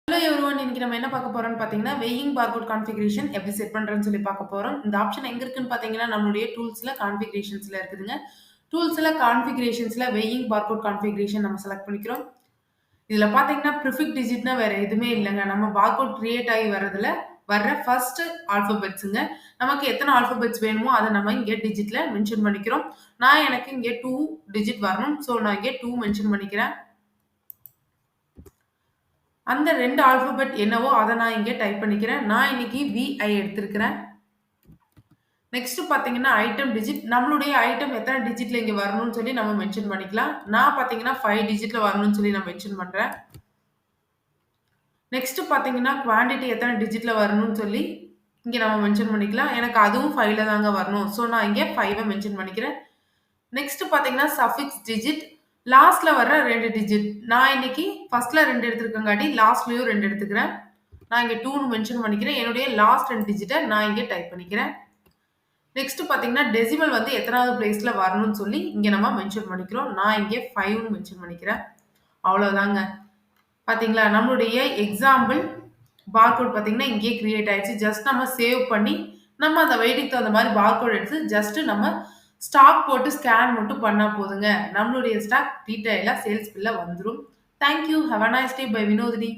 Hello everyone. இன்னைக்கு நம்ம என்ன பார்க்க போறோம்னு பார்த்தீங்கன்னா, வெயிங் பார்கோட் கான்ஃபிகரேஷன் எப்படி செட் பண்றதுன்னு சொல்லி பார்க்க போறோம். இந்த ஆப்ஷன் எங்க இருக்குன்னு பார்த்தீங்கன்னா, நம்மளுடைய டூல்ஸ்ல கான்ஃபிகரேஷன்ஸ்ல இருக்குதுங்க. டூல்ஸ்ல கான்ஃபிகரேஷன்ஸ்ல வெயிங் பார்கோட் கான்ஃபிகரேஷன் நம்ம செலக்ட் பண்ணிக்கிறோம். இதுல பார்த்தீங்கன்னா, ப்ரிஃபிக்ஸ் டிஜிட்னா வேற எதுவுமே இல்லங்க. நம்ம பார்கோட் கிரியேட் ஆகி வர்றதுல வர்ற ஃபர்ஸ்ட் ஆல்ஃபபெட்ஸ்ங்க. நமக்கு எத்தன ஆல்ஃபபெட்ஸ் வேணுமோ அத நம்ம இங்க டிஜிட்ல மென்ஷன் பண்ணிக்கிறோம். எனக்கு இங்க 2 டிஜிட் வரணும். ஸோ நான் இங்க 2 மென்ஷன் பண்ணிக்கிறேன். அந்த 2 ஆல்ஃபபெட் என்னவோ அத நான் இங்க டைப் பண்ணிக்கிறேன். நான் இன்னைக்கு VI எடுத்திருக்கிறேன். நெக்ஸ்ட் பார்த்தீங்கன்னா, ஐட்டம் டிஜிட். நம்மளுடைய ஐட்டம் எத்தன டிஜிட்ல இங்க வரணும்னு சொல்லி நம்ம மென்ஷன் பண்ணிக்கலாம். நான் பார்த்தீங்கன்னா 5 டிஜிட்ல வரணும்னு சொல்லி நான் மென்ஷன் பண்றேன். நெக்ஸ்ட் பார்த்தீங்கன்னா, குவான்டிட்டி எத்தன டிஜிட்ல வரணும்னு சொல்லி இங்க நம்ம மென்ஷன் பண்ணிக்கலாம். எனக்கு அதுவும் 5ல தாங்க வரணும். ஸோ நான் இங்க 5 மென்ஷன் பண்ணிக்கிறேன். நெக்ஸ்ட் பார்த்தீங்கன்னா, சஃபிக்ஸ் டிஜிட். லாஸ்ட்ல வர்ற 2 டிஜிட். நான் இன்னைக்கு ஃபர்ஸ்ட்ல 2 எடுத்திருக்கங்காட்டி லாஸ்ட்லயும் 2 எடுத்துக்கிறேன். நான் இங்க 2ன்னு மென்ஷன் பண்ணிக்கிறேன். என்னுடைய லாஸ்ட் 2 டிஜிட்ட நான் இங்க டைப் பண்ணிக்கிறேன். நெக்ஸ்ட் பார்த்தீங்கன்னா, டெசிமல் வந்து எத்தனாவது பிளேஸ்ல வரணும்னு சொல்லி இங்க நம்ம மென்ஷன் பண்ணிக்கிறோம். நான் இங்க 5ன்னு மென்ஷன் பண்ணிக்கிறேன். அவ்வளோதாங்க. பார்த்தீங்களா? நம்மளுடைய எக்ஸாம்பிள் பார்கோட் பார்த்தீங்கன்னா, இங்கேயே கிரியேட் ஆயிடுச்சு. ஜஸ்ட் நம்ம சேவ் பண்ணி, நம்ம அந்த வெயிட்டுக்கு தகுந்த மாரி பார்கோட் எடுத்து ஜஸ்ட் நம்ம ஸ்டாக் போட்டு ஸ்கேன் மட்டும் பண்ணா போதுங்க. நம்மளுடைய ஸ்டாக் டீட்டெயிலா சேல்ஸ் பில்ல வந்துரும். Thank you. Have a nice day bye Vinodhini.